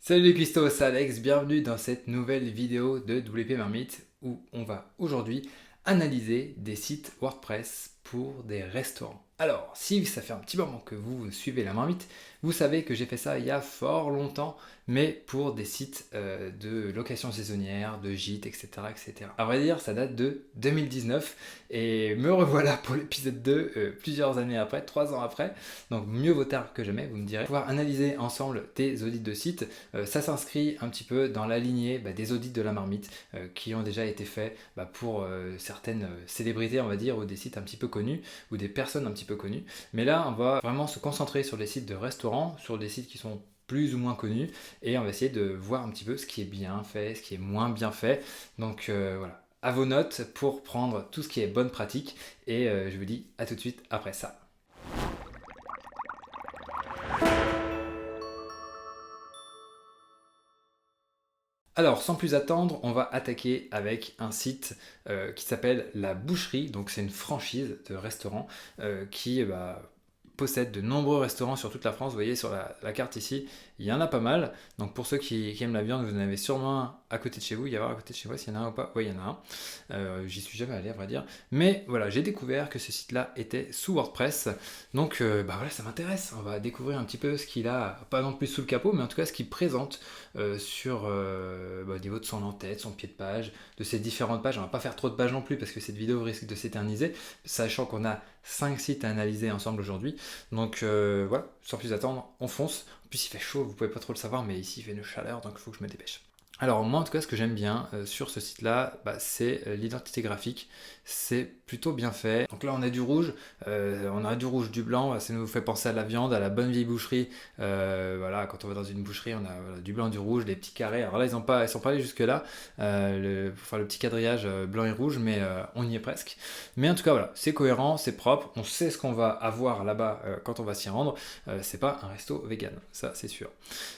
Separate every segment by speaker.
Speaker 1: Salut les cuistots, c'est Alex, bienvenue dans cette nouvelle vidéo de WP Marmite où on va aujourd'hui analyser des sites WordPress pour des restaurants. Alors, si ça fait un petit moment que vous suivez la marmite, vous savez que j'ai fait ça il y a fort longtemps, mais pour des sites de location saisonnière, de gîtes, etc., etc. À vrai dire, ça date de 2019 et me revoilà pour l'épisode 2 plusieurs années après, 3 ans après. Donc mieux vaut tard que jamais, vous me direz. Pouvoir analyser ensemble des audits de sites, ça s'inscrit un petit peu dans la lignée des audits de la marmite qui ont déjà été faits pour certaines célébrités, on va dire, ou des sites un petit peu connus, ou des personnes un petit peu connues. Mais là, on va vraiment se concentrer sur les sites de restaurants, sur des sites qui sont plus ou moins connus, et on va essayer de voir un petit peu ce qui est bien fait, ce qui est moins bien fait. Donc voilà, à vos notes pour prendre tout ce qui est bonne pratique, et je vous dis à tout de suite après ça. Alors, sans plus attendre, on va attaquer avec un site qui s'appelle La Boucherie. Donc, c'est une franchise de restaurant qui possède de nombreux restaurants sur toute la France. Vous voyez sur la carte ici, il y en a pas mal. Donc, pour ceux qui aiment la viande, vous en avez sûrement un à côté de chez vous. Il y a à côté de chez moi s'il y en a un ou pas. Oui, il y en a un. J'y suis jamais allé, à vrai dire. Mais voilà, j'ai découvert que ce site-là était sous WordPress. Donc, voilà, ça m'intéresse. On va découvrir un petit peu ce qu'il a, pas non plus sous le capot, mais en tout cas ce qu'il présente sur au niveau de son en-tête, son pied de page, de ses différentes pages. On va pas faire trop de pages non plus parce que cette vidéo risque de s'éterniser, sachant qu'on a 5 sites à analyser ensemble aujourd'hui. Donc voilà, sans plus attendre, on fonce. En plus il fait chaud, vous pouvez pas trop le savoir, mais ici il fait une chaleur, donc il faut que je me dépêche. Alors moi en tout cas ce que j'aime bien sur ce site là, c'est l'identité graphique, c'est plutôt bien fait. Donc là on a du rouge, du blanc, ça nous fait penser à la viande, à la bonne vieille boucherie. Voilà, quand on va dans une boucherie on a du blanc, du rouge, des petits carrés. Alors là ils sont pas allés jusque là, pour faire le petit quadrillage blanc et rouge, mais on y est presque. Mais en tout cas voilà, c'est cohérent, c'est propre, on sait ce qu'on va avoir là-bas quand on va s'y rendre. C'est pas un resto vegan, ça c'est sûr.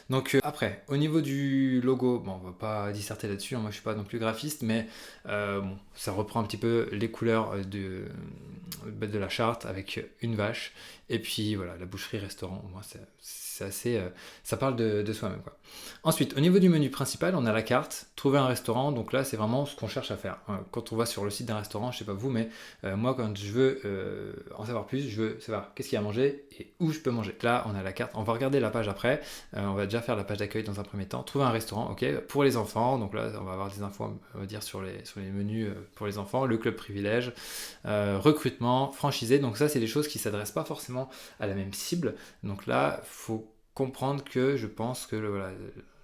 Speaker 1: Donc après, au niveau du logo, bon, on va pas disserter là-dessus, hein, moi je suis pas non plus graphiste, mais bon, ça reprend un petit peu les couleurs de la charte avec une vache, et puis voilà, la boucherie restaurant, moi c'est assez, ça parle de soi-même quoi. Ensuite, au niveau du menu principal, on a la carte, trouver un restaurant, donc là c'est vraiment ce qu'on cherche à faire. Quand on va sur le site d'un restaurant, je sais pas vous, mais moi quand je veux en savoir plus, je veux savoir qu'est-ce qu'il y a à manger et où je peux manger. Là on a la carte, on va regarder la page après. On va déjà faire la page d'accueil dans un premier temps. Trouver un restaurant, ok, pour les enfants. Donc là, on va avoir des infos, on va dire, sur les menus pour les enfants. Le club privilège, recrutement, franchisé. Donc ça, c'est des choses qui ne s'adressent pas forcément à la même cible. Donc là, il faut comprendre que je pense que voilà,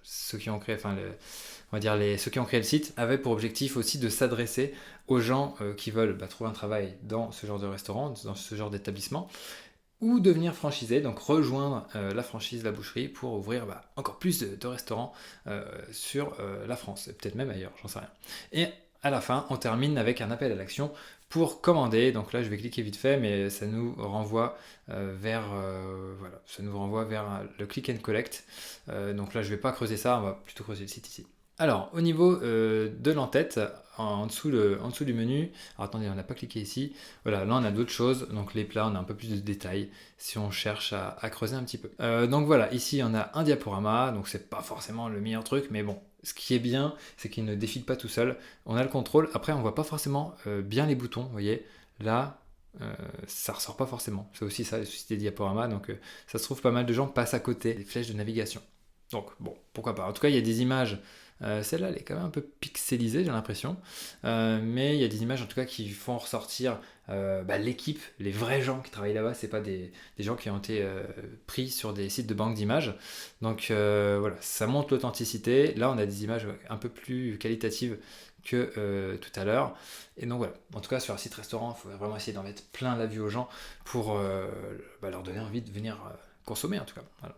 Speaker 1: ceux qui ont créé, on va dire ceux qui ont créé le site avaient pour objectif aussi de s'adresser aux gens qui veulent trouver un travail dans ce genre de restaurant, dans ce genre d'établissement, ou devenir franchisé, donc rejoindre la franchise La Boucherie pour ouvrir encore plus de restaurants sur la France, et peut-être même ailleurs, j'en sais rien. Et à la fin, on termine avec un appel à l'action pour commander. Donc là, je vais cliquer vite fait, mais ça nous renvoie voilà, ça nous renvoie vers le click and collect. Donc là, je vais pas creuser ça, on va plutôt creuser le site ici. Alors, au niveau de l'entête, en dessous du menu, alors attendez, on n'a pas cliqué ici, voilà, là on a d'autres choses, donc les plats, on a un peu plus de détails si on cherche à creuser un petit peu. Donc voilà, ici on a un diaporama, donc c'est pas forcément le meilleur truc, mais bon, ce qui est bien, c'est qu'il ne défile pas tout seul, on a le contrôle, après on voit pas forcément bien les boutons, vous voyez, là, ça ressort pas forcément, c'est aussi ça, le souci des diaporamas, donc ça se trouve pas mal de gens passent à côté des flèches de navigation. Donc bon, pourquoi pas. En tout cas, il y a des images. Celle-là, elle est quand même un peu pixelisée, j'ai l'impression. Mais il y a des images en tout cas qui font ressortir l'équipe, les vrais gens qui travaillent là-bas. C'est pas des gens qui ont été pris sur des sites de banque d'images. Donc voilà, ça montre l'authenticité. Là, on a des images un peu plus qualitatives que tout à l'heure. Et donc voilà, en tout cas sur un site restaurant, il faut vraiment essayer d'en mettre plein la vue aux gens pour leur donner envie de venir consommer en tout cas. Voilà.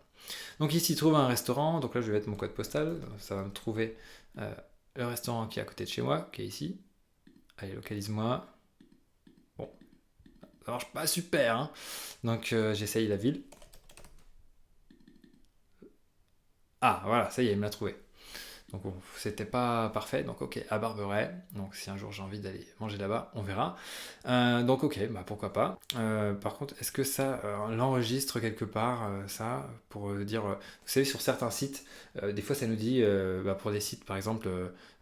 Speaker 1: Donc ici, trouver un restaurant. Donc là, je vais mettre mon code postal. Ça va me trouver le restaurant qui est à côté de chez moi, qui est ici. Allez, localise-moi. Bon, ça marche pas super, hein. Donc j'essaye la ville. Ah, voilà, ça y est, il me l'a trouvé. Donc bon, c'était pas parfait, donc ok, à Barberet. Donc si un jour j'ai envie d'aller manger là-bas, on verra. Donc ok, bah pourquoi pas. Par contre, est-ce que ça l'enregistre quelque part, ça, pour dire, vous savez, sur certains sites, des fois ça nous dit, bah, pour des sites par exemple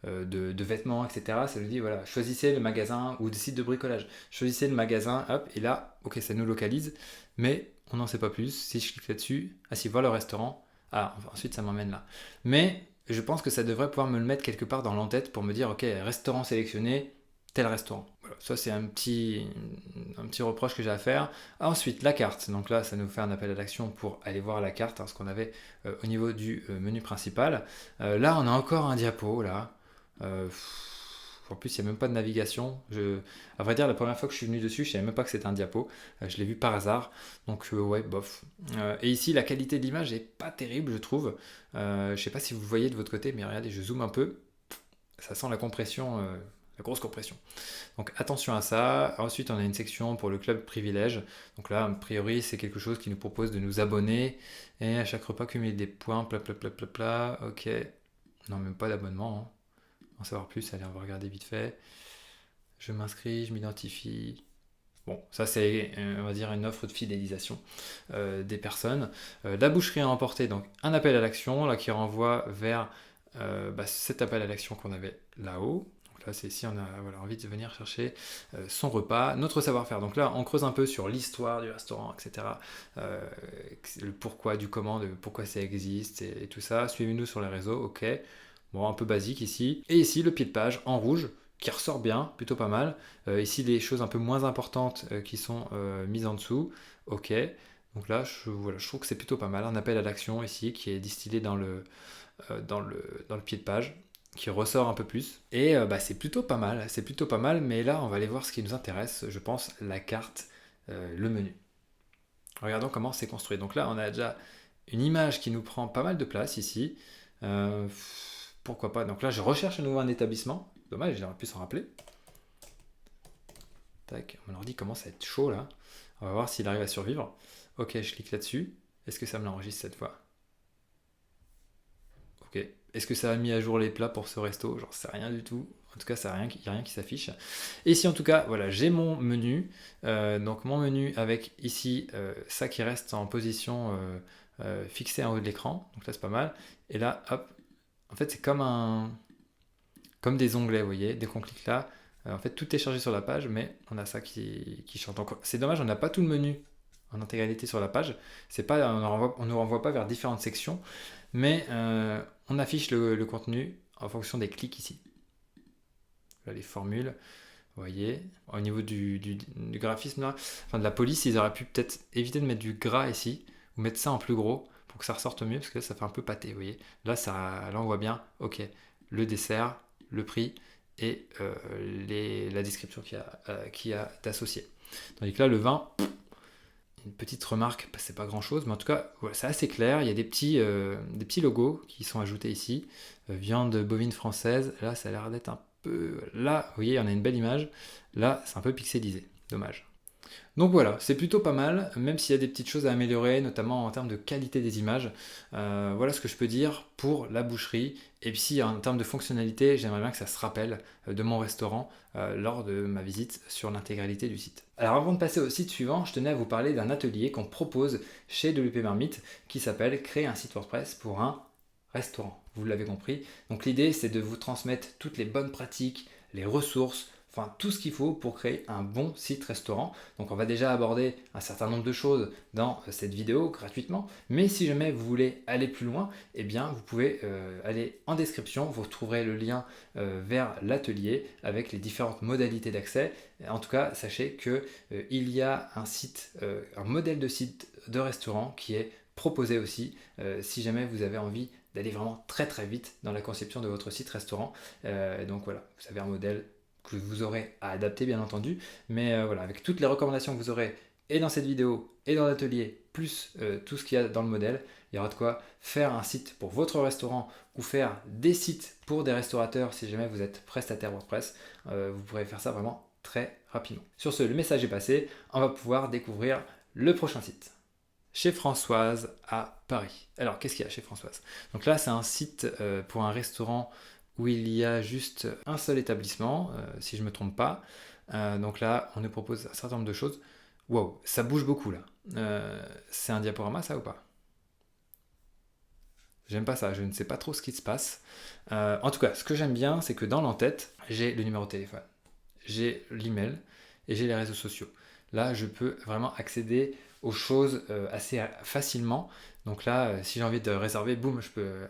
Speaker 1: de vêtements, etc., ça nous dit, voilà, choisissez le magasin, ou des sites de bricolage, choisissez le magasin, hop, et là, ok, ça nous localise, mais on n'en sait pas plus. Si je clique là-dessus, ah si, voir le restaurant, ah, ensuite ça m'emmène là. Mais je pense que ça devrait pouvoir me le mettre quelque part dans l'entête pour me dire, ok, restaurant sélectionné, tel restaurant. Voilà, ça c'est un petit reproche que j'ai à faire. Ensuite, la carte. Donc là, ça nous fait un appel à l'action pour aller voir la carte, hein, ce qu'on avait au niveau du menu principal. Là, on a encore un diapo, là. Euh, En plus, il n'y a même pas de navigation. À vrai dire, la première fois que je suis venu dessus, je ne savais même pas que c'était un diapo. Je l'ai vu par hasard. Donc, ouais, bof. Et ici, la qualité de l'image est pas terrible, je trouve. Je ne sais pas si vous voyez de votre côté, mais regardez, je zoome un peu. Ça sent la compression, la grosse compression. Donc, attention à ça. Ensuite, on a une section pour le club privilège. Donc là, a priori, c'est quelque chose qui nous propose de nous abonner. Et à chaque repas, cumuler des points, Ok. Non, même pas d'abonnement, hein. En savoir plus, allez, on va regarder vite fait. Je m'inscris, je m'identifie. Bon, ça c'est, on va dire, une offre de fidélisation des personnes. La boucherie à emporter, donc un appel à l'action, là qui renvoie vers cet appel à l'action qu'on avait là-haut. Donc là, c'est si on a voilà, envie de venir chercher son repas, notre savoir-faire. Donc là, on creuse un peu sur l'histoire du restaurant, etc. Le pourquoi du comment, de pourquoi ça existe et tout ça. Suivez-nous sur les réseaux, ok. Bon, un peu basique ici. Et ici, le pied de page en rouge, qui ressort bien, plutôt pas mal. Ici, les choses un peu moins importantes qui sont mises en dessous. Ok. Donc là, voilà, je trouve que c'est plutôt pas mal. Un appel à l'action ici, qui est distillé dans le pied de page, qui ressort un peu plus. Et c'est plutôt pas mal. C'est plutôt pas mal. Mais là, on va aller voir ce qui nous intéresse, je pense, la carte, le menu. Regardons comment c'est construit. Donc là, on a déjà une image qui nous prend pas mal de place ici. Euh, Pourquoi pas. Donc là, je recherche à nouveau un établissement. Dommage, j'aurais pu s'en rappeler. Tac, mon ordi commence à être chaud là. On va voir s'il arrive à survivre. Ok, je clique là-dessus. Est-ce que ça me l'enregistre cette fois? Ok. Est-ce que ça a mis à jour les plats pour ce resto? J'en sais rien du tout. En tout cas, il n'y a rien qui s'affiche. Et ici, en tout cas, voilà, j'ai mon menu. Donc mon menu avec ici, ça qui reste en position fixée en haut de l'écran. Donc là, c'est pas mal. Et là, hop. En fait, c'est comme des onglets, vous voyez. Dès qu'on clique là, en fait, tout est chargé sur la page, mais on a ça qui chante encore. C'est dommage, on n'a pas tout le menu en intégralité sur la page. C'est pas, on ne nous renvoie pas vers différentes sections, mais on affiche le contenu en fonction des clics ici. Là, les formules, vous voyez. Au niveau du graphisme, là, enfin de la police, ils auraient pu peut-être éviter de mettre du gras ici, ou mettre ça en plus gros, pour que ça ressorte mieux, parce que là, ça fait un peu pâté, vous voyez. Là, là, on voit bien, ok, le dessert, le prix, et la description qui a associée. Tandis que là, le vin, une petite remarque, c'est pas grand chose, mais en tout cas, voilà, c'est assez clair. Il y a des petits logos qui sont ajoutés ici. Viande bovine française, là, ça a l'air d'être un peu. Là, vous voyez, on a une belle image. Là, c'est un peu pixelisé. Dommage. Donc voilà, c'est plutôt pas mal, même s'il y a des petites choses à améliorer, notamment en termes de qualité des images. Voilà ce que je peux dire pour la boucherie. Et puis en termes de fonctionnalité, j'aimerais bien que ça se rappelle de mon restaurant lors de ma visite sur l'intégralité du site. Alors avant de passer au site suivant, je tenais à vous parler d'un atelier qu'on propose chez WP Marmite qui s'appelle Créer un site WordPress pour un restaurant. Vous l'avez compris. Donc l'idée, c'est de vous transmettre toutes les bonnes pratiques, les ressources, enfin tout ce qu'il faut pour créer un bon site restaurant. Donc on va déjà aborder un certain nombre de choses dans cette vidéo gratuitement, mais si jamais vous voulez aller plus loin, eh bien vous pouvez aller en description, vous trouverez le lien vers l'atelier avec les différentes modalités d'accès. En tout cas, sachez que il y a un modèle de site de restaurant qui est proposé aussi si jamais vous avez envie d'aller vraiment très très vite dans la conception de votre site restaurant. Donc voilà, vous avez un modèle que vous aurez à adapter bien entendu, mais voilà, avec toutes les recommandations que vous aurez et dans cette vidéo et dans l'atelier, plus tout ce qu'il y a dans le modèle, il y aura de quoi faire un site pour votre restaurant ou faire des sites pour des restaurateurs si jamais vous êtes prestataire WordPress. Vous pourrez faire ça vraiment très rapidement. Sur ce, le message est passé, on va pouvoir découvrir le prochain site. chez Françoise à Paris. Alors, qu'est-ce qu'il y a chez Françoise? Donc là, c'est un site pour un restaurant où il y a juste un seul établissement, si je ne me trompe pas. Donc là, on nous propose un certain nombre de choses. Wow, ça bouge beaucoup là. C'est un diaporama ça ou pas? J'aime pas ça, je ne sais pas trop ce qui se passe. En tout cas, ce que j'aime bien, c'est que dans l'en-tête, j'ai le numéro de téléphone, j'ai l'email et j'ai les réseaux sociaux. Là, je peux vraiment accéder aux choses assez facilement. Donc là, si j'ai envie de réserver, boum,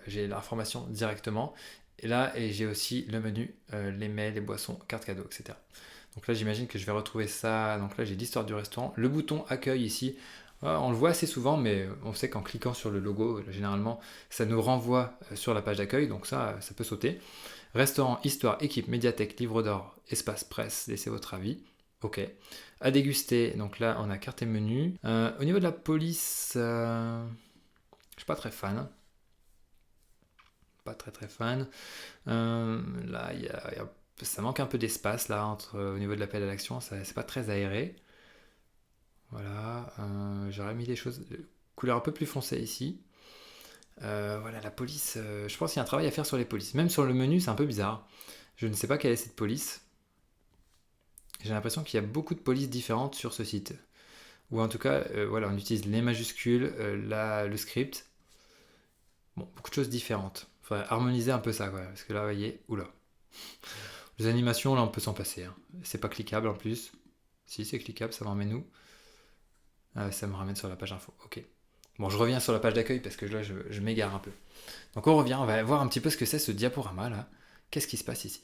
Speaker 1: j'ai l'information directement. Et là, j'ai aussi le menu, les mails, les boissons, cartes cadeaux, etc. Donc là, j'imagine que je vais retrouver ça. Donc là, j'ai l'histoire du restaurant. Le bouton accueil ici, on le voit assez souvent, mais on sait qu'en cliquant sur le logo, généralement, ça nous renvoie sur la page d'accueil. Donc ça peut sauter. Restaurant, histoire, équipe, médiathèque, livre d'or, espace presse, laissez votre avis. Ok. À déguster, donc là on a carte et menu. Au niveau de la police, je suis pas très fan. Pas très très fan. Là, ça manque un peu d'espace là au niveau de l'appel à l'action, c'est pas très aéré. Voilà. J'aurais mis des choses de couleur un peu plus foncée ici. Voilà, la police, je pense qu'il y a un travail à faire sur les polices. Même sur le menu, c'est un peu bizarre. Je ne sais pas quelle est cette police. J'ai l'impression qu'il y a beaucoup de polices différentes sur ce site. Ou en tout cas, voilà, on utilise les majuscules, le script. Bon, beaucoup de choses différentes. Il faudrait harmoniser un peu ça, quoi. Parce que là, vous voyez, oula. Les animations, là, on peut s'en passer. Hein. C'est pas cliquable en plus. Si, c'est cliquable, ça m'emmène où? Ça me ramène sur la page info. Ok. Bon, je reviens sur la page d'accueil parce que là, je m'égare un peu. Donc, on revient, on va voir un petit peu ce que c'est ce diaporama, là. Qu'est-ce qui se passe ici?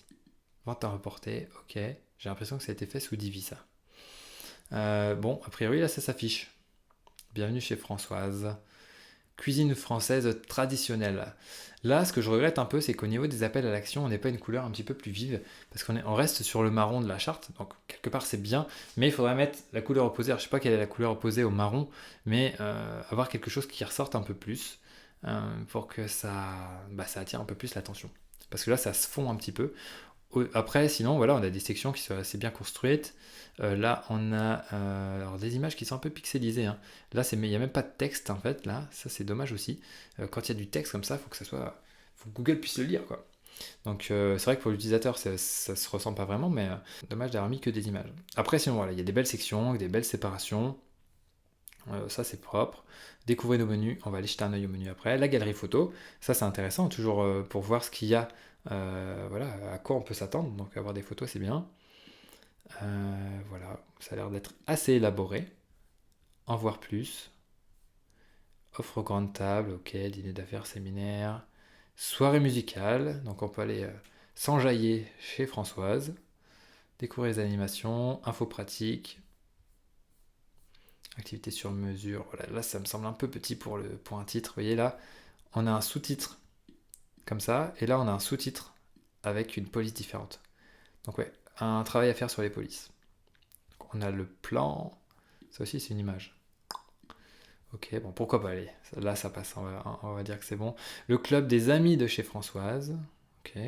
Speaker 1: Vente à reporter, ok. J'ai l'impression que ça a été fait sous Divi, ça. Bon, a priori, là, ça s'affiche. Bienvenue chez Françoise. Cuisine française traditionnelle. Là, ce que je regrette un peu, c'est qu'au niveau des appels à l'action, on n'ait pas une couleur un petit peu plus vive, parce on reste sur le marron de la charte, donc quelque part c'est bien, mais il faudrait mettre la couleur opposée. Alors, je ne sais pas quelle est la couleur opposée au marron, mais avoir quelque chose qui ressorte un peu plus, pour que ça attire un peu plus l'attention. Parce que là, ça se fond un petit peu. Après, sinon, voilà, on a des sections qui sont assez bien construites. Là, on a alors des images qui sont un peu pixelisées. Hein. Là, il n'y a même pas de texte en fait. Là, ça c'est dommage aussi. Quand il y a du texte comme ça, il faut que Google puisse le lire, quoi. Donc, c'est vrai que pour l'utilisateur, ça se ressent pas vraiment, mais dommage d'avoir mis que des images. Après, sinon, voilà, il y a des belles sections, des belles séparations. Ça c'est propre. Découvrez nos menus, on va aller jeter un œil au menu après. La galerie photo, ça c'est intéressant, toujours pour voir ce qu'il y a, voilà, à quoi on peut s'attendre. Donc avoir des photos c'est bien. Voilà, ça a l'air d'être assez élaboré. En voir plus. Offre grande table, ok, dîner d'affaires, séminaire. Soirée musicale, donc on peut aller s'enjailler chez Françoise. Découvrir les animations, infos pratiques. Activité sur mesure, voilà, là ça me semble un peu petit pour un titre. Vous voyez là, on a un sous-titre comme ça, et là on a un sous-titre avec une police différente. Donc ouais, un travail à faire sur les polices. Donc, on a le plan, ça aussi c'est une image. Ok, bon pourquoi pas, allez, là ça passe, on va dire que c'est bon. Le club des amis de chez Françoise, ok.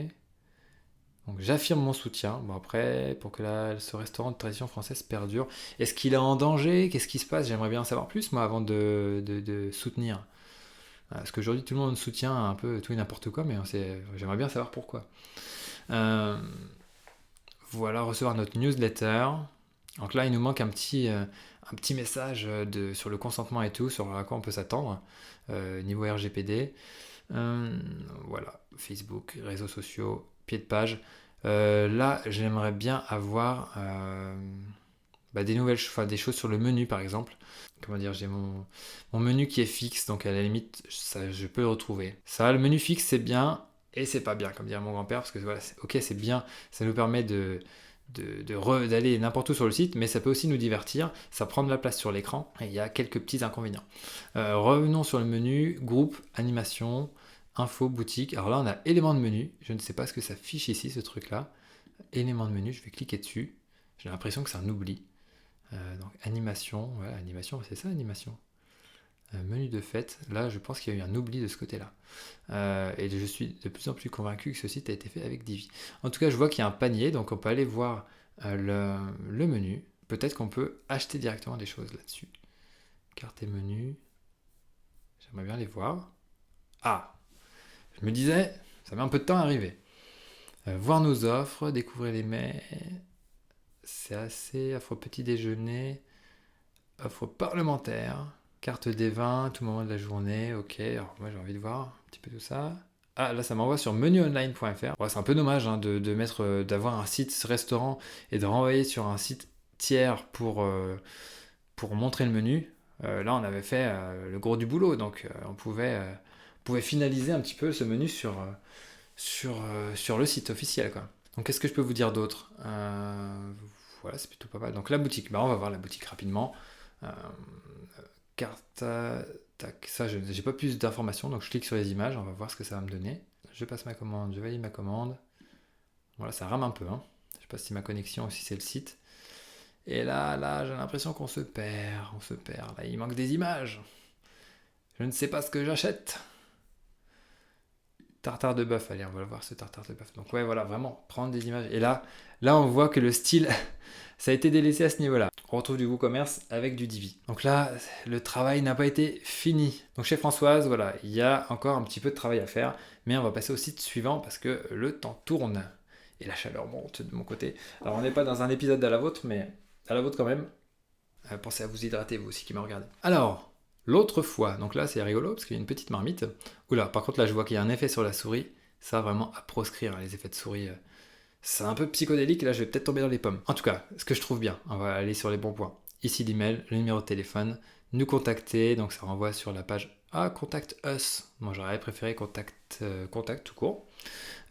Speaker 1: Donc j'affirme mon soutien. Bon après, pour que ce restaurant de tradition française perdure, est-ce qu'il est en danger? Qu'est-ce qui se passe? J'aimerais bien en savoir plus, moi, avant de soutenir. Parce qu'aujourd'hui, tout le monde soutient un peu tout et n'importe quoi, mais j'aimerais bien savoir pourquoi. Voilà, recevoir notre newsletter. Donc là, il nous manque un petit message sur le consentement et tout, sur à quoi on peut s'attendre, niveau RGPD. Voilà, Facebook, réseaux sociaux, pied de page. Là, j'aimerais bien avoir des nouvelles, des choses sur le menu, par exemple. Comment dire, j'ai mon menu qui est fixe, donc à la limite, ça, je peux le retrouver. Ça, le menu fixe, c'est bien et c'est pas bien, comme dirait mon grand-père, parce que voilà, ok, c'est bien, ça nous permet d'aller n'importe où sur le site, mais ça peut aussi nous divertir, ça prend de la place sur l'écran, et il y a quelques petits inconvénients. Revenons sur le menu, groupe, animation, info, boutique. Alors là, on a éléments de menu, je ne sais pas ce que ça fiche ici, ce truc-là. Éléments de menu, je vais cliquer dessus, j'ai l'impression que c'est un oubli. Donc animation, voilà, animation, c'est ça animation. Menu de fête, là je pense qu'il y a eu un oubli de ce côté-là. Et je suis de plus en plus convaincu que ce site a été fait avec Divi. En tout cas, je vois qu'il y a un panier, donc on peut aller voir le menu. Peut-être qu'on peut acheter directement des choses là-dessus. Carte et menu. J'aimerais bien les voir. Ah, je me disais, ça met un peu de temps à arriver. Voir nos offres, découvrir les mets. C'est assez. Offre petit déjeuner. Offre parlementaire. Carte des vins, tout moment de la journée. Ok, alors moi j'ai envie de voir un petit peu tout ça. Ah, là ça m'envoie sur menuonline.fr. Ouais, c'est un peu dommage hein, de mettre, d'avoir un site restaurant et de renvoyer sur un site tiers pour montrer le menu. Là on avait fait le gros du boulot, donc on pouvait finaliser un petit peu ce menu sur le site officiel, quoi. Donc qu'est-ce que je peux vous dire d'autre? Voilà, c'est plutôt pas mal. Donc la boutique, bah, on va voir la boutique rapidement. Euh, carte, tac, ça j'ai pas plus d'informations, donc je clique sur les images, on va voir ce que ça va me donner. Je passe ma commande, je valide ma commande. Voilà, ça rame un peu, hein. Je sais pas si ma connexion aussi c'est le site. Et là, j'ai l'impression qu'on se perd, on se perd. Là, il manque des images. Je ne sais pas ce que j'achète. Tartare de bœuf, allez, on va voir ce tartare de bœuf. Donc ouais, voilà, vraiment, prendre des images. Et là on voit que le style, ça a été délaissé à ce niveau-là. On retrouve du WooCommerce avec du Divi. Donc là, le travail n'a pas été fini. Donc chez Françoise, voilà, il y a encore un petit peu de travail à faire, mais on va passer au site suivant parce que le temps tourne et la chaleur monte de mon côté. Alors on n'est pas dans un épisode à la vôtre, mais à la vôtre quand même. Pensez à vous hydrater, vous aussi qui me regardez. Alors, l'autre fois, donc là c'est rigolo parce qu'il y a une petite marmite. Oula, par contre là je vois qu'il y a un effet sur la souris. Ça vraiment à proscrire, hein, les effets de souris. C'est un peu psychodélique et là je vais peut-être tomber dans les pommes. En tout cas, ce que je trouve bien, on va aller sur les bons points. Ici l'email, le numéro de téléphone, nous contacter, donc ça renvoie sur la page Contact Us. Moi j'aurais préféré Contact tout court.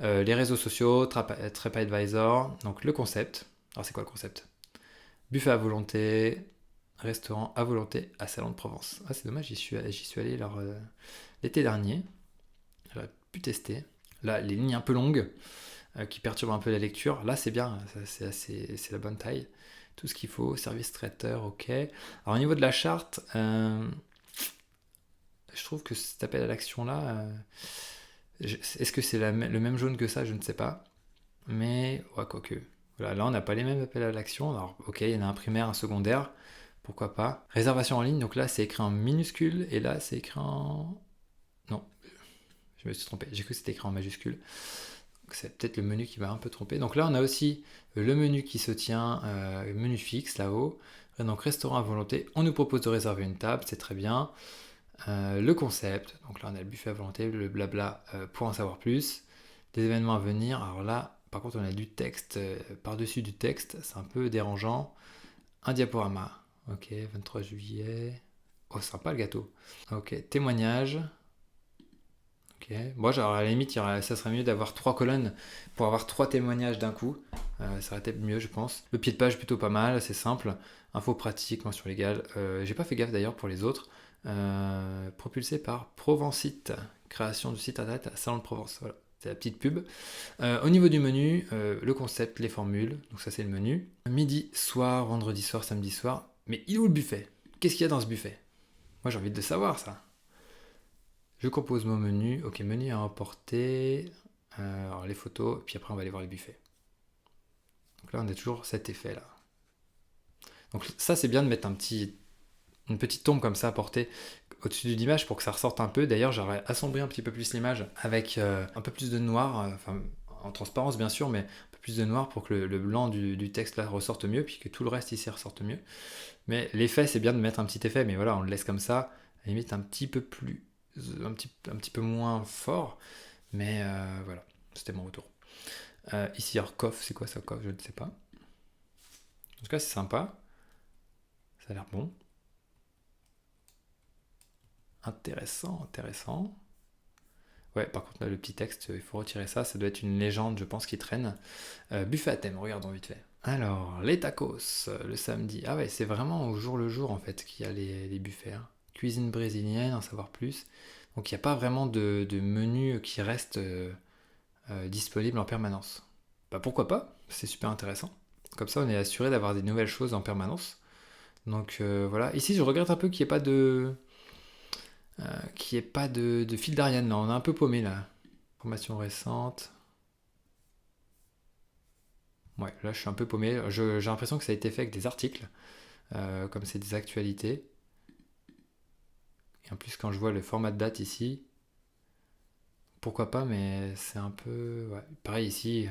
Speaker 1: Les réseaux sociaux, TripAdvisor, donc le concept. Alors c'est quoi le concept? Buffet à volonté, restaurant à volonté à Salon de Provence. Ah, c'est dommage, j'y suis allé l'été dernier. J'aurais pu tester. Là, les lignes un peu longues qui perturbent un peu la lecture. Là, c'est bien, c'est la bonne taille. Tout ce qu'il faut, service traiteur, ok. Alors, au niveau de la charte, je trouve que cet appel à l'action là, est-ce que c'est le même jaune que ça? Je ne sais pas. Mais, ouais, quoique. Voilà, là, on n'a pas les mêmes appels à l'action. Alors, ok, il y en a un primaire, un secondaire. Pourquoi pas. Réservation en ligne, donc là, c'est écrit en minuscule. Et là, c'est écrit en... Non, je me suis trompé. J'ai cru que c'était écrit en majuscule. Donc, c'est peut-être le menu qui m'a un peu trompé. Donc là, on a aussi le menu qui se tient, menu fixe, là-haut. Donc, restaurant à volonté. On nous propose de réserver une table, c'est très bien. Le concept. Donc là, on a le buffet à volonté, le blabla pour en savoir plus. Des événements à venir. Alors là, par contre, on a du texte par-dessus du texte, c'est un peu dérangeant. Un diaporama. Ok, 23 juillet. Oh, sympa le gâteau. Ok, témoignage. Ok. Bon, genre, à la limite, ça serait mieux d'avoir 3 colonnes pour avoir 3 témoignages d'un coup. Ça aurait été mieux, je pense. Le pied de page, plutôt pas mal, c'est simple. Info pratique, mention légale. J'ai pas fait gaffe d'ailleurs pour les autres. Propulsé par Provencite. Création du site internet à Salon de Provence. Voilà. C'est la petite pub. Au niveau du menu, le concept, les formules, donc ça c'est le menu. Midi, soir, vendredi soir, samedi soir. Mais il est où le buffet? Qu'est-ce qu'il y a dans ce buffet? Moi j'ai envie de savoir ça. Je compose mon menu. Ok, menu à emporter. Alors les photos, puis après on va aller voir les buffets. Donc là on a toujours cet effet là. Donc ça c'est bien de mettre une petite tombe comme ça à porter au-dessus de l'image pour que ça ressorte un peu. D'ailleurs, j'aurais assombri un petit peu plus l'image avec un peu plus de noir, enfin en transparence bien sûr, mais un peu plus de noir pour que le blanc du texte là ressorte mieux, puis que tout le reste ici ressorte mieux. Mais l'effet, c'est bien de mettre un petit effet, mais voilà, on le laisse comme ça, à la limite un petit peu plus, un petit peu moins fort, mais voilà, c'était mon retour. Ici, alors coff, c'est quoi ça, coff? Je ne sais pas. En tout cas, c'est sympa, ça a l'air bon. Intéressant, intéressant. Ouais, par contre, là, le petit texte, il faut retirer ça. Ça doit être une légende, je pense, qui traîne. Buffet à thème, regardons vite fait. Alors, les tacos, le samedi. Ah ouais, c'est vraiment au jour le jour, en fait, qu'il y a les buffets, hein. Cuisine brésilienne, en savoir plus. Donc, il n'y a pas vraiment de menu qui reste disponible en permanence. Bah, pourquoi pas? C'est super intéressant. Comme ça, on est assuré d'avoir des nouvelles choses en permanence. Donc, voilà. Ici, je regrette un peu qu'il n'y ait pas de fil d'Ariane, là, on est un peu paumé là. Formation récente. Ouais, là je suis un peu paumé. J'ai l'impression que ça a été fait avec des articles, comme c'est des actualités. Et en plus, quand je vois le format de date ici, pourquoi pas, mais c'est un peu... Ouais. Pareil ici,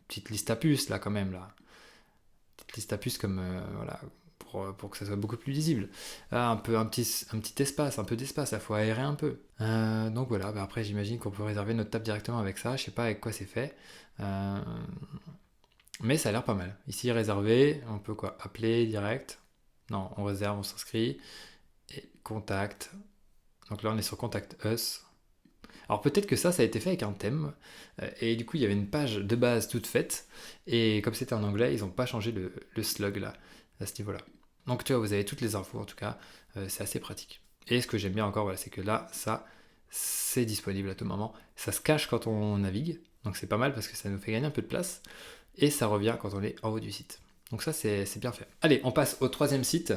Speaker 1: petite liste à puces là quand même, là. Petite liste à puces comme... voilà, pour que ça soit beaucoup plus lisible. Là, un petit espace, un peu d'espace, il faut aérer un peu. Donc voilà, bah après j'imagine qu'on peut réserver notre table directement avec ça, je sais pas avec quoi c'est fait. Euh, mais ça a l'air pas mal. Ici, réservé, on peut quoi? Appeler direct. Non, on réserve, on s'inscrit. Et contact. Donc là, on est sur Contact Us. Alors peut-être que ça a été fait avec un thème. Et du coup, il y avait une page de base toute faite. Et comme c'était en anglais, ils n'ont pas changé le slug là, à ce niveau-là. Donc tu vois, vous avez toutes les infos en tout cas. C'est assez pratique. Et ce que j'aime bien encore, voilà, c'est que là, ça, c'est disponible à tout moment. Ça se cache quand on navigue. Donc c'est pas mal parce que ça nous fait gagner un peu de place. Et ça revient quand on est en haut du site. Donc ça, c'est bien fait. Allez, on passe au troisième site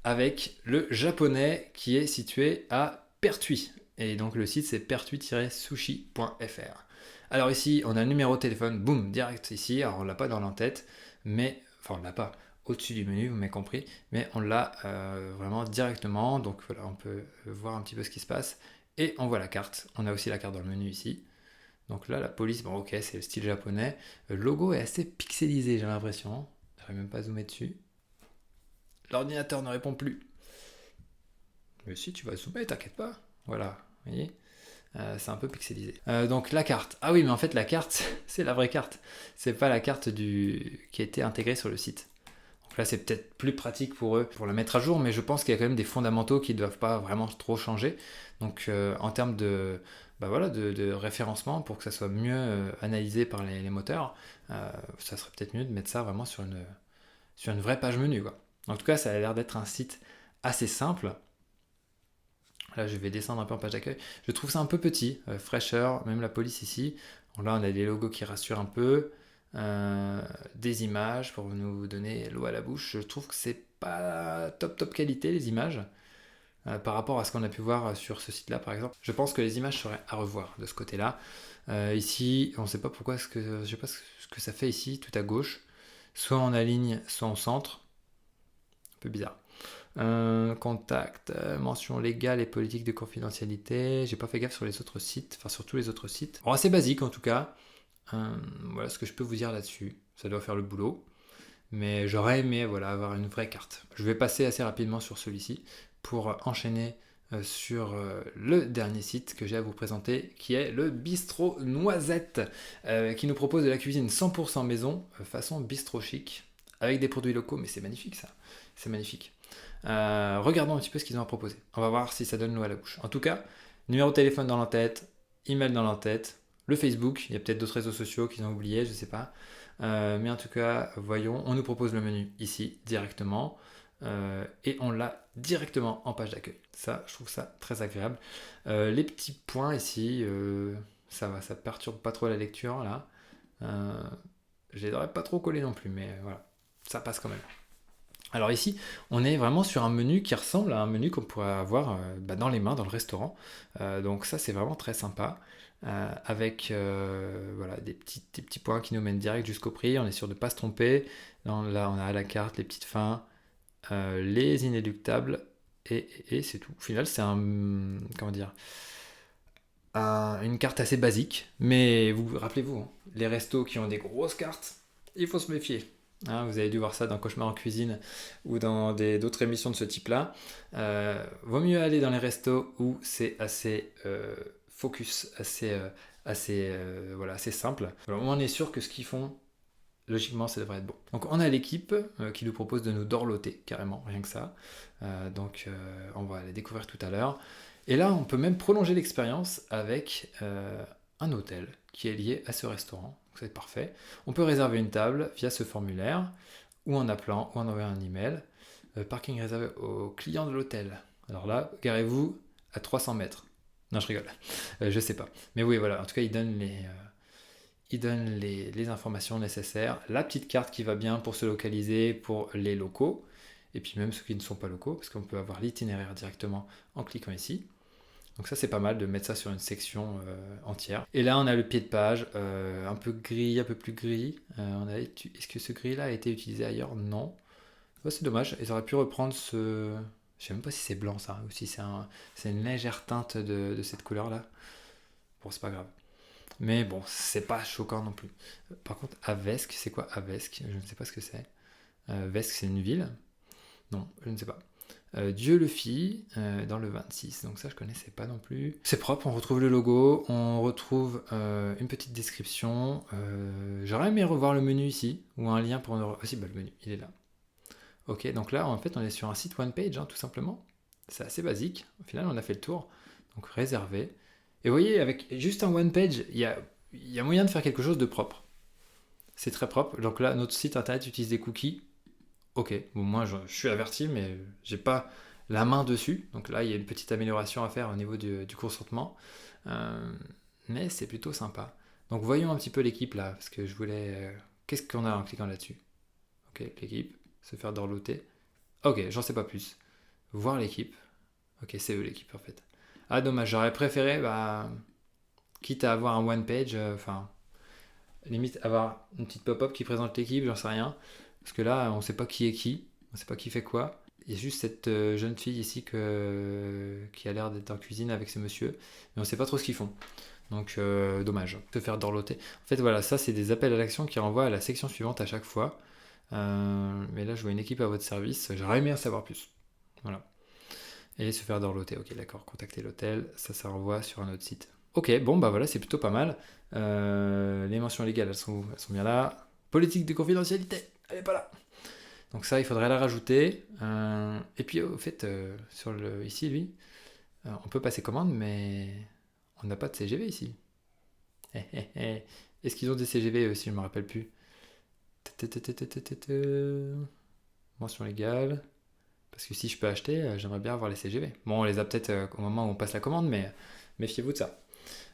Speaker 1: avec le japonais qui est situé à Pertuis. Et donc le site, c'est pertuis-sushi.fr. Alors ici, on a le numéro de téléphone, boum, direct ici. Alors on l'a pas dans l'entête, mais... Enfin, on l'a pas au-dessus du menu, vous m'avez compris. Mais on l'a vraiment directement. Donc voilà, on peut voir un petit peu ce qui se passe. Et on voit la carte. On a aussi la carte dans le menu ici. Donc là, la police, bon ok, c'est le style japonais. Le logo est assez pixelisé, j'ai l'impression. J'arrive même pas à zoomer dessus. L'ordinateur ne répond plus. Mais si, tu vas zoomer, t'inquiète pas. Voilà, vous voyez, c'est un peu pixelisé. Donc la carte. Ah oui, mais en fait, la carte, c'est la vraie carte. C'est pas la carte qui a été intégrée sur le site. Donc là, c'est peut-être plus pratique pour eux pour la mettre à jour, mais je pense qu'il y a quand même des fondamentaux qui ne doivent pas vraiment trop changer. Donc en termes de, bah voilà, de référencement, pour que ça soit mieux analysé par les moteurs, ça serait peut-être mieux de mettre ça vraiment sur une vraie page menu, quoi. En tout cas, ça a l'air d'être un site assez simple. Là, je vais descendre un peu en page d'accueil. Je trouve ça un peu petit, fraîcheur, même la police ici. Donc là, on a des logos qui rassurent un peu, des images pour nous donner l'eau à la bouche. Je trouve que c'est pas top qualité les images par rapport à ce qu'on a pu voir sur ce site-là, par exemple. Je pense que les images seraient à revoir de ce côté-là. Ici, on ne sait pas pourquoi, je sais pas ce que ça fait ici, tout à gauche. Soit on aligne, soit on centre. Un peu bizarre. Contact, mention légale et politique de confidentialité. J'ai pas fait gaffe sur les autres sites, enfin sur tous les autres sites. Bon, assez basique en tout cas. Voilà ce que je peux vous dire là-dessus. Ça doit faire le boulot. Mais j'aurais aimé voilà, avoir une vraie carte. Je vais passer assez rapidement sur celui-ci pour enchaîner sur le dernier site que j'ai à vous présenter, qui est le Bistrot Noisette, qui nous propose de la cuisine 100% maison, façon bistrot chic, avec des produits locaux, mais c'est magnifique ça, c'est magnifique. Regardons un petit peu ce qu'ils ont à proposer. On va voir si ça donne l'eau à la bouche. En tout cas, numéro de téléphone dans l'entête, email dans l'entête, le Facebook, il y a peut-être d'autres réseaux sociaux qu'ils ont oubliés, je ne sais pas. Mais en tout cas, voyons, on nous propose le menu ici directement et on l'a directement en page d'accueil. Ça, je trouve ça très agréable. Les petits points ici, ça va, ça perturbe pas trop la lecture là. Je les aurais pas trop collés non plus, mais voilà, ça passe quand même. Alors ici, on est vraiment sur un menu qui ressemble à un menu qu'on pourrait avoir dans les mains dans le restaurant. Donc ça, c'est vraiment très sympa. Avec voilà, des petits points qui nous mènent direct jusqu'au prix. On est sûr de ne pas se tromper. Là, on a à la carte les petites fins, les inéluctables, et c'est tout. Au final, c'est comment dire, une carte assez basique. Mais vous rappelez-vous, hein, les restos qui ont des grosses cartes, il faut se méfier. Hein, vous avez dû voir ça dans Cauchemar en cuisine ou dans d'autres émissions de ce type-là. Vaut mieux aller dans les restos où c'est assez focus, voilà, assez simple. Alors, on est sûr que ce qu'ils font, logiquement, ça devrait être bon. Donc on a l'équipe qui nous propose de nous dorloter, carrément, rien que ça. On va les découvrir tout à l'heure. Et là, on peut même prolonger l'expérience avec un hôtel qui est lié à ce restaurant. C'est parfait. On peut réserver une table via ce formulaire, ou en appelant, ou en envoyant un email. Parking réservé aux clients de l'hôtel. Alors là, garez-vous à 300 mètres. Non, je rigole. Je sais pas. Mais oui, voilà. En tout cas, il donne les informations nécessaires. La petite carte qui va bien pour se localiser pour les locaux. Et puis même ceux qui ne sont pas locaux, parce qu'on peut avoir l'itinéraire directement en cliquant ici. Donc ça c'est pas mal de mettre ça sur une section entière. Et là on a le pied de page, un peu gris, un peu plus gris. Est-ce que ce gris là a été utilisé ailleurs? Non. Ouais, c'est dommage, ils auraient pu reprendre Je sais même pas si c'est blanc ça, ou si c'est une légère teinte de cette couleur-là. Bon, c'est pas grave. Mais bon, c'est pas choquant non plus. Par contre, Avesk, c'est quoi Avesk? Je ne sais pas ce que c'est. Vesk, c'est une ville? Non, je ne sais pas. Dieu le fit dans le 26, donc ça je connaissais pas non plus. C'est propre, on retrouve le logo, on retrouve une petite description. J'aurais aimé revoir le menu ici, ou un lien pour... Ah si, bah, le menu, il est là. Ok, donc là en fait on est sur un site one page, hein, tout simplement. C'est assez basique, au final on a fait le tour. Donc réservé. Et vous voyez, avec juste un one page, il y a moyen de faire quelque chose de propre. C'est très propre. Donc là, notre site internet utilise des cookies. Ok, bon, moi je suis averti, mais j'ai pas la main dessus. Donc là, il y a une petite amélioration à faire au niveau du consentement. Mais c'est plutôt sympa. Donc voyons un petit peu l'équipe là, parce que je voulais. Qu'est-ce qu'on a en cliquant là-dessus? Ok, l'équipe, se faire downloader. Ok, j'en sais pas plus. Voir l'équipe. Ok, c'est eux l'équipe en fait. Ah dommage, j'aurais préféré, bah, quitte à avoir un one page, enfin, limite avoir une petite pop-up qui présente l'équipe, j'en sais rien. Parce que là, on sait pas qui est qui, on sait pas qui fait quoi. Il y a juste cette jeune fille ici qui a l'air d'être en cuisine avec ce monsieur, mais on sait pas trop ce qu'ils font. Donc dommage, se faire dorloter. En fait voilà, ça c'est des appels à l'action qui renvoient à la section suivante à chaque fois. Mais là je vois une équipe à votre service, j'aurais aimé en savoir plus. Voilà. Et se faire dorloter, ok d'accord, contacter l'hôtel, ça renvoie sur un autre site. Ok, bon bah voilà, c'est plutôt pas mal. Les mentions légales, elles sont où? Elles sont bien là. Politique de confidentialité, elle est pas là. Donc ça, il faudrait la rajouter. Et puis au fait, ici, lui, on peut passer commande, mais on n'a pas de CGV ici. Est-ce qu'ils ont des CGV aussi? Je ne me rappelle plus. Mention légale. Parce que si je peux acheter, j'aimerais bien avoir les CGV. Bon, on les a peut-être au moment où on passe la commande, mais méfiez-vous de ça.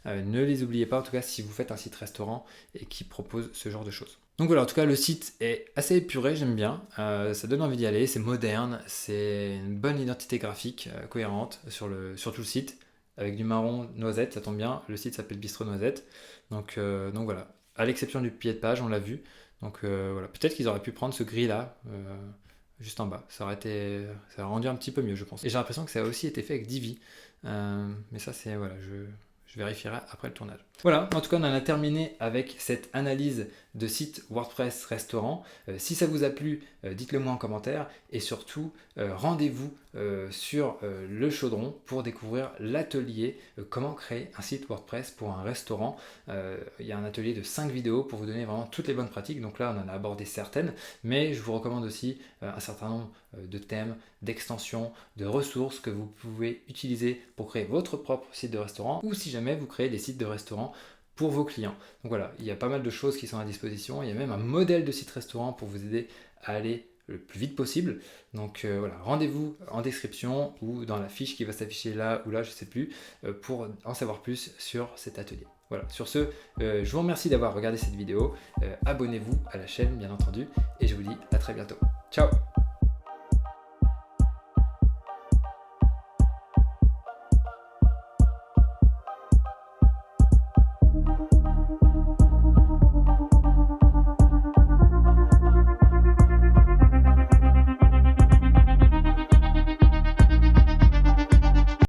Speaker 1: Ne les oubliez pas, en tout cas, si vous faites un site restaurant et qui propose ce genre de choses. Donc voilà, en tout cas, le site est assez épuré, j'aime bien. Ça donne envie d'y aller, c'est moderne, c'est une bonne identité graphique, cohérente sur tout le site, avec du marron noisette, ça tombe bien. Le site s'appelle Bistro Noisette. Donc voilà, à l'exception du pied de page, on l'a vu. Donc voilà, peut-être qu'ils auraient pu prendre ce gris-là. Juste en bas, ça aurait rendu un petit peu mieux, je pense. Et j'ai l'impression que ça a aussi été fait avec Divi. Mais ça, c'est voilà, je vérifierai après le tournage. Voilà, en tout cas, on en a terminé avec cette analyse de site WordPress restaurant. Si ça vous a plu, dites-le moi en commentaire. Et surtout, rendez-vous sur le Chaudron pour découvrir l'atelier comment créer un site WordPress pour un restaurant. Il y a un atelier de 5 vidéos pour vous donner vraiment toutes les bonnes pratiques. Donc là, on en a abordé certaines, mais je vous recommande aussi un certain nombre de thèmes, d'extensions, de ressources que vous pouvez utiliser pour créer votre propre site de restaurant, ou si jamais vous créez des sites de restaurant pour vos clients. Donc voilà, il y a pas mal de choses qui sont à disposition. Il y a même un modèle de site restaurant pour vous aider à aller le plus vite possible. Donc voilà, rendez-vous en description ou dans la fiche qui va s'afficher là ou là, je sais plus, pour en savoir plus sur cet atelier. Voilà, sur ce, je vous remercie d'avoir regardé cette vidéo. Abonnez-vous à la chaîne, bien entendu, et je vous dis à très bientôt. Ciao!